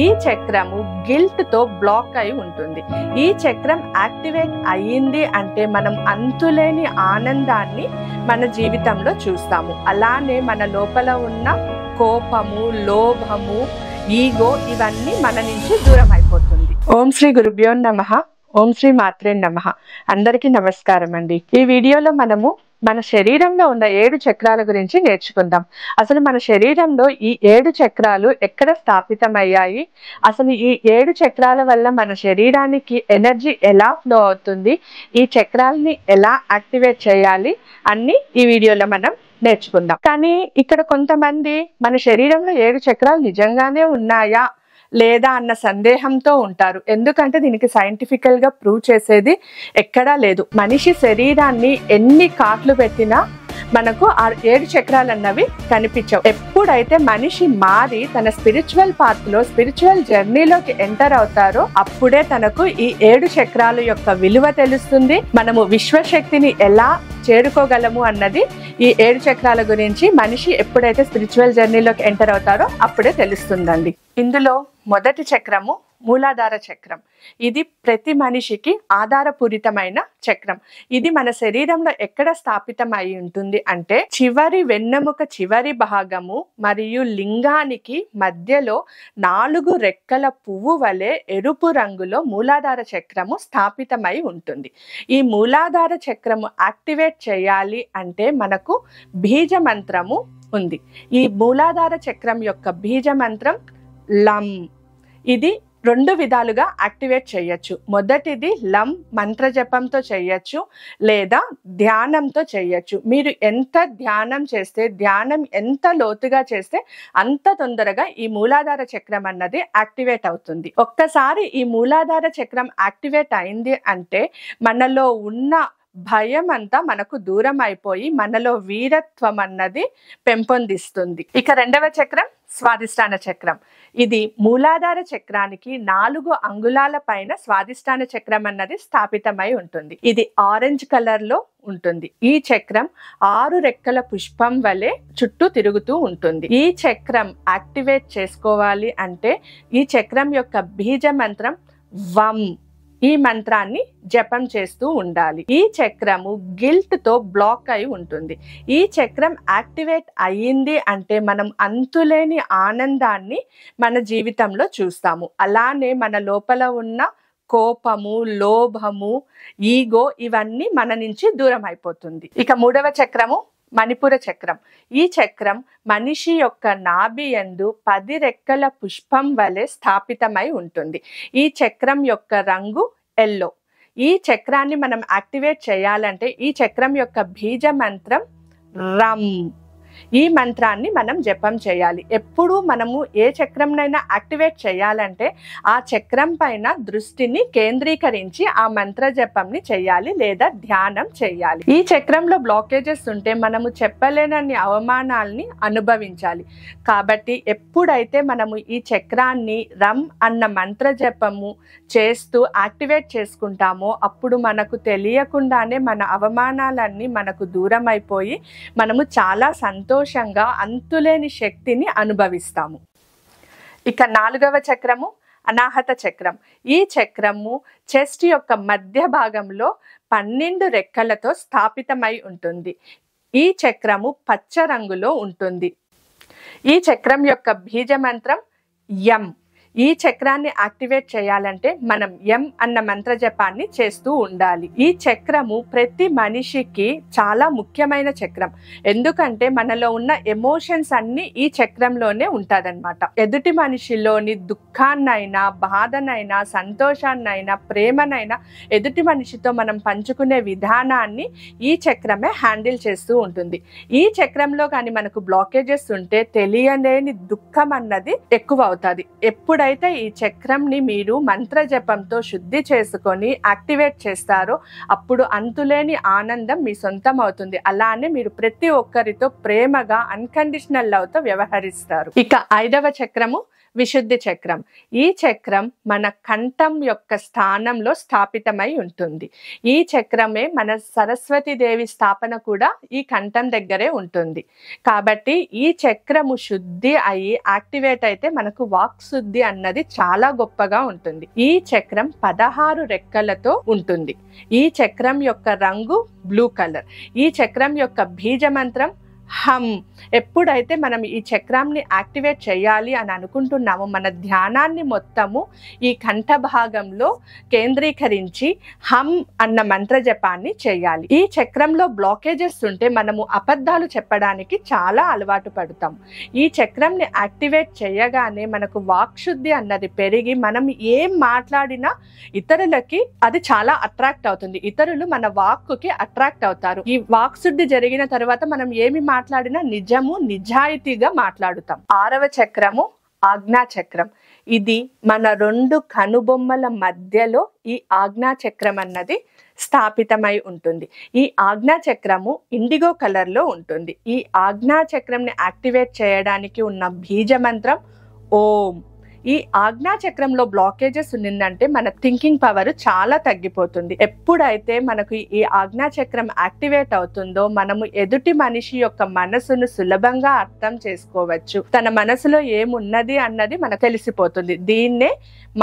ఈ చక్రము గిల్ట్ తో బ్లాక్ అయి ఉంటుంది. ఈ చక్రం యాక్టివేట్ అయ్యింది అంటే మనం అంతులేని ఆనందాన్ని మన జీవితంలో చూస్తాము. అలానే మన లోపల ఉన్న కోపము, లోభము, ఈగో ఇవన్నీ మన నుంచి దూరం అయిపోతుంది. ఓం శ్రీ గురుభ్యో నమః. ఓం శ్రీ మాత్రే నమః. అందరికీ నమస్కారం అండి. ఈ వీడియోలో మనము మన శరీరంలో ఉన్న 7 చక్రాల గురించి నేర్చుకుందాం. అసలు మన శరీరంలో ఈ 7 చక్రాలు ఎక్కడ స్థాపితమయ్యాయి, అసలు ఈ 7 చక్రాల వల్ల మన శరీరానికి ఎనర్జీ ఎలా ఫ్లో అవుతుంది, ఈ చక్రాలని ఎలా యాక్టివేట్ చేయాలి అన్ని ఈ వీడియోలో మనం నేర్చుకుందాం. కానీ ఇక్కడ కొంతమంది మన శరీరంలో 7 చక్రాలు నిజంగానే ఉన్నాయా లేదా అన్న సందేహంతో ఉంటారు. ఎందుకంటే దీనికి సైంటిఫికల్ గా ప్రూవ్ చేసేది ఎక్కడా లేదు. మనిషి శరీరాన్ని ఎన్ని కాట్లు పెట్టినా మనకు ఆ 7 చక్రాలు అన్నవి కనిపించవు. ఎప్పుడైతే మనిషి మారి తన స్పిరిచువల్ పాత్ లో, స్పిరిచువల్ జర్నీలోకి ఎంటర్ అవుతారో అప్పుడే తనకు ఈ 7 చక్రాల యొక్క విలువ తెలుస్తుంది. మనము విశ్వశక్తిని ఎలా చేరుకోగలము అన్నది ఈ 7 చక్రాల గురించి మనిషి ఎప్పుడైతే స్పిరిచువల్ జర్నీలోకి ఎంటర్ అవుతారో అప్పుడే తెలుస్తుందండి. ఇందులో మొదటి చక్రము మూలాధార చక్రం. ఇది ప్రతి మనిషికి ఆధారపూరితమైన చక్రం. ఇది మన శరీరంలో ఎక్కడ స్థాపితం అయి ఉంటుంది అంటే చివరి వెన్నెముక చివరి భాగము మరియు లింగానికి మధ్యలో 4 రెక్కల పువ్వు వలె ఎరుపు రంగులో మూలాధార చక్రము స్థాపితమై ఉంటుంది. ఈ మూలాధార చక్రము యాక్టివేట్ చేయాలి అంటే మనకు బీజ మంత్రము ఉంది. ఈ మూలాధార చక్రం యొక్క బీజ మంత్రం లం. ఇది 2 విధాలుగా యాక్టివేట్ చేయొచ్చు. మొదటిది లం మంత్ర జపంతో చేయొచ్చు లేదా ధ్యానంతో చేయొచ్చు. మీరు ఎంత ధ్యానం చేస్తే, ధ్యానం ఎంత లోతుగా చేస్తే అంత తొందరగా ఈ మూలాధార చక్రం అన్నది యాక్టివేట్ అవుతుంది. ఒక్కసారి ఈ మూలాధార చక్రం యాక్టివేట్ అయింది అంటే మనలో ఉన్న భయం అంతా మనకు దూరం అయిపోయి మనలో వీరత్వం అన్నది పెంపొందిస్తుంది. ఇక రెండవ చక్రం స్వాదిష్టాన చక్రం. ఇది మూలాధార చక్రానికి 4 అంగుళాల పైన స్వాదిష్టాన చక్రం అన్నది స్థాపితమై ఉంటుంది. ఇది ఆరెంజ్ కలర్ లో ఉంటుంది. ఈ చక్రం 6 రెక్కల పుష్పం వలె చుట్టూ తిరుగుతూ ఉంటుంది. ఈ చక్రం యాక్టివేట్ చేసుకోవాలి అంటే ఈ చక్రం యొక్క బీజ మంత్రం వం. ఈ మంత్రాన్ని జపం చేస్తూ ఉండాలి. ఈ చక్రము గిల్ట్ తో బ్లాక్ అయి ఉంటుంది. ఈ చక్రం యాక్టివేట్ అయ్యింది అంటే మనం అంతులేని ఆనందాన్ని మన జీవితంలో చూస్తాము. అలానే మన లోపల ఉన్న కోపము, లోభము, ఈగో ఇవన్నీ మన నుంచి దూరం అయిపోతుంది. ఇక మూడవ చక్రము మణిపుర చక్రం. ఈ చక్రం మనిషి యొక్క నాభి యందు 10 రెక్కల పుష్పం వలె స్థాపితమై ఉంటుంది. ఈ చక్రం యొక్క రంగు ఎల్లో. ఈ చక్రాన్ని మనం యాక్టివేట్ చేయాలంటే ఈ చక్రం యొక్క బీజ మంత్రం రం. ఈ మంత్రాన్ని మనం జపం చేయాలి. ఎప్పుడు మనము ఏ చక్రంనైనా యాక్టివేట్ చేయాలంటే ఆ చక్రం పైన దృష్టిని కేంద్రీకరించి ఆ మంత్ర జపంని చేయాలి లేదా ధ్యానం చేయాలి. ఈ చక్రంలో బ్లాకేజెస్ ఉంటే మనము చెప్పలేనన్ని అవమానాల్ని అనుభవించాలి. కాబట్టి ఎప్పుడైతే మనము ఈ చక్రాన్ని రం అన్న మంత్ర జపము చేస్తూ యాక్టివేట్ చేసుకుంటామో అప్పుడు మనకు తెలియకుండానే మన అవమానాలన్నీ మనకు దూరం అయిపోయి మనము చాలా సంతోషంగా అంతులేని శక్తిని అనుభవిస్తాము. ఇక 4వ చక్రము అనాహత చక్రం. ఈ చక్రము చెస్ట్ యొక్క మధ్య భాగంలో 12 రెక్కలతో స్థాపితమై ఉంటుంది. ఈ చక్రము పచ్చ రంగులో ఉంటుంది. ఈ చక్రం యొక్క బీజ మంత్రం యం. ఈ చక్రాన్ని యాక్టివేట్ చేయాలంటే మనం ఎం అన్న మంత్ర జపాన్ని చేస్తూ ఉండాలి. ఈ చక్రము ప్రతి మనిషికి చాలా ముఖ్యమైన చక్రం. ఎందుకంటే మనలో ఉన్న ఎమోషన్స్ అన్ని ఈ చక్రంలోనే ఉంటదన్నమాట. ఎదుటి మనిషిలోని దుఃఖాన్నైనా, బాధనైనా, సంతోషాన్నైనా, ప్రేమనైనా ఎదుటి మనిషితో మనం పంచుకునే విధానాన్ని ఈ చక్రమే హ్యాండిల్ చేస్తూ ఉంటుంది. ఈ చక్రంలో కానీ మనకు బ్లాకేజెస్ ఉంటే తెలియలేని దుఃఖం అన్నది ఎక్కువ అవుతుంది. ఎప్పుడైతే ఈ చక్రంని మీరు మంత్ర జపంతో శుద్ధి చేసుకొని యాక్టివేట్ చేస్తారో అప్పుడు అంతులేని ఆనందం మీ సొంతం అవుతుంది. అలానే మీరు ప్రతి ఒక్కరితో ప్రేమగా అన్కండిషనల్ లవ్ తో వ్యవహరిస్తారు. ఇక 5వ చక్రము విశుద్ధి చక్రం. ఈ చక్రం మన కంఠం యొక్క స్థానంలో స్థాపితమై ఉంటుంది. ఈ చక్రమే మన సరస్వతి దేవి స్థాపన కూడా ఈ కంఠం దగ్గరే ఉంటుంది. కాబట్టి ఈ చక్రము శుద్ధి అయి యాక్టివేట్ అయితే మనకు వాక్ శుద్ధి అన్నది చాలా గొప్పగా ఉంటుంది. ఈ చక్రం 16 రెక్కలతో ఉంటుంది. ఈ చక్రం యొక్క రంగు బ్లూ కలర్. ఈ చక్రం యొక్క బీజ మంత్రం హమ్. ఎప్పుడైతే మనం ఈ చక్రాన్ని యాక్టివేట్ చేయాలి అని అనుకుంటున్నామో మన ధ్యానాన్ని మొత్తము ఈ కంఠ భాగంలో కేంద్రీకరించి హమ్ అన్న మంత్ర జపాన్ని చేయాలి. ఈ చక్రంలో బ్లాకేజెస్ ఉంటే మనము అబద్ధాలు చెప్పడానికి చాలా అలవాటు పడతాం. ఈ చక్రంని యాక్టివేట్ చేయగానే మనకు వాక్శుద్ధి అన్నది పెరిగి మనం ఏం మాట్లాడినా ఇతరులకి అది చాలా అట్రాక్ట్ అవుతుంది. ఇతరులు మన వాక్కుకి అట్రాక్ట్ అవుతారు. ఈ వాక్శుద్ధి జరిగిన తర్వాత మనం ఏమి మాట్లాడినా నిజము నిజాయితీగా మాట్లాడుతాం. 6వ చక్రము ఆజ్ఞా చక్రం. ఇది మన 2 కనుబొమ్మల మధ్యలో ఈ ఆజ్ఞా చక్రం అన్నది స్థాపితమై ఉంటుంది. ఈ ఆజ్ఞా చక్రము ఇండిగో కలర్ లో ఉంటుంది. ఈ ఆజ్ఞా చక్రంని యాక్టివేట్ చేయడానికి ఉన్న బీజ మంత్రం ఓం. ఈ ఆజ్ఞా చక్రంలో బ్లాకేజెస్ ఉన్నంటే మన థింకింగ్ పవర్ చాలా తగ్గిపోతుంది. ఎప్పుడైతే మనకు ఈ ఆజ్ఞా చక్రం యాక్టివేట్ అవుతుందో మనము ఎదుటి మనిషి యొక్క మనసును సులభంగా అర్థం చేసుకోవచ్చు. తన మనసులో ఏమున్నది అన్నది మనకు తెలిసిపోతుంది. దీన్నే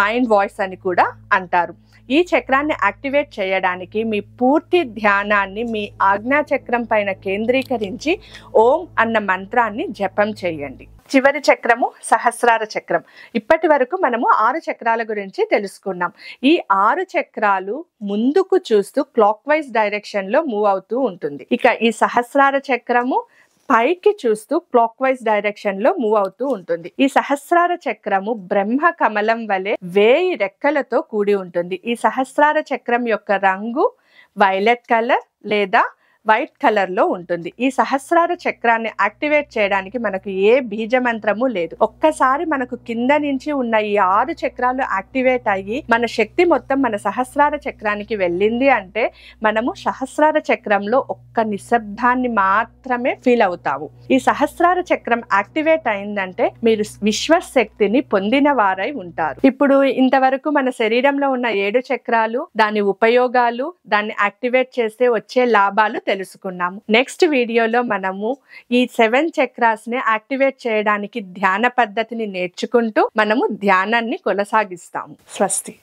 మైండ్ వాయిస్ అని కూడా అంటారు. ఈ చక్రాన్ని యాక్టివేట్ చేయడానికి మీ పూర్తి ధ్యానాన్ని మీ ఆజ్ఞా చక్రం పైన కేంద్రీకరించి ఓం అన్న మంత్రాన్ని జపం చేయండి. చివరి చక్రము సహస్రార చక్రం. ఇప్పటి వరకు మనము 6 చక్రాల గురించి తెలుసుకున్నాం. ఈ 6 చక్రాలు ముందుకు చూస్తూ క్లాక్ వైజ్ డైరెక్షన్ లో మూవ్ అవుతూ ఉంటుంది. ఇక ఈ సహస్రార చక్రము పైకి చూస్తూ క్లాక్ వైజ్ డైరెక్షన్ లో మూవ్ అవుతూ ఉంటుంది. ఈ సహస్రార చక్రము బ్రహ్మ కమలం వలె 1000 రెక్కలతో కూడి ఉంటుంది. ఈ సహస్రార చక్రం యొక్క రంగు వైలెట్ కలర్ లేదా వైట్ కలర్ లో ఉంటుంది. ఈ సహస్రార చక్రాన్ని యాక్టివేట్ చేయడానికి మనకు ఏ బీజ మంత్రము లేదు. ఒక్కసారి మనకు కింద నుంచి ఉన్న ఈ 6 చక్రాలు యాక్టివేట్ అయ్యి మన శక్తి మొత్తం మన సహస్రార చక్రానికి వెళ్ళింది అంటే మనము సహస్రార చక్రంలో ఒక్క నిశ్శబ్దాన్ని మాత్రమే ఫీల్ అవుతాము. ఈ సహస్రార చక్రం యాక్టివేట్ అయిందంటే మీరు విశ్వశక్తిని పొందిన వారై ఉంటారు. ఇప్పుడు ఇంతవరకు మన శరీరంలో ఉన్న 7 చక్రాలు, దాని ఉపయోగాలు, దాన్ని యాక్టివేట్ చేస్తే వచ్చే లాభాలు తెలుసుకున్నాము. నెక్స్ట్ వీడియోలో మనము ఈ 7 చక్రాస్ ని యాక్టివేట్ చేయడానికి ధ్యాన పద్ధతిని నేర్చుకుంటూ మనము ధ్యానాన్ని కొనసాగిస్తాము. స్వస్తి.